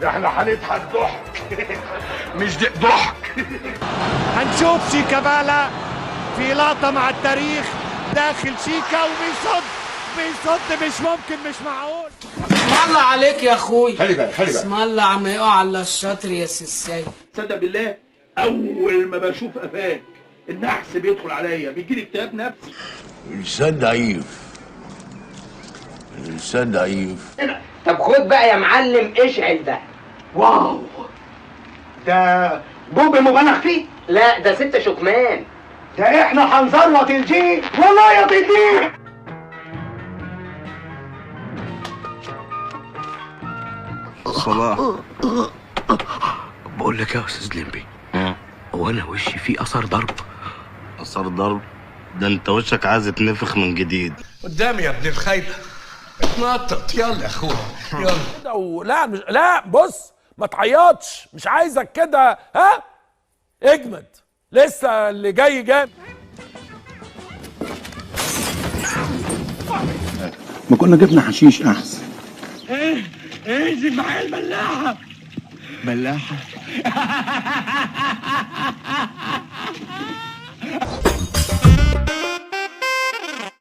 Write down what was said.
احنا هنضحك ضحك مش ضحك. هنشوف شيكابالا في لقطة مع التاريخ داخل شيكا وبيصد مش ممكن، مش معقول. اسم الله عليك يا اخوي، خلي بالك اسم الله عم يقع على الشاطر يا سيساي. تصدق بالله اول ما بشوف قفاك النحس بيدخل عليا، بيجيلي اكتئاب نفسي. انسان ضعيف، انسان ضعيف. طب خد بقى يا معلم اشعل ده. واو، ده بوب مبالغ فيه. لا ده 6 شكمان. ده احنا هنزروط الجيل والله يا بيديه. صلاح، بقول لك يا استاذ لمبي، هو انا وشي فيه اثر ضرب؟ اثر ضرب؟ ده انت وشك عايز يتنفخ من جديد. قدامي يا ابن الخايبه، اتنطط يلا يا اخويا يلا. لا مش لا بص ما تعيطش، مش عايزك كده، ها اجمد، لسه اللي جاي جامد. ما كنا جبنا حشيش احسن. انزل معايا البلاحه. بلاحه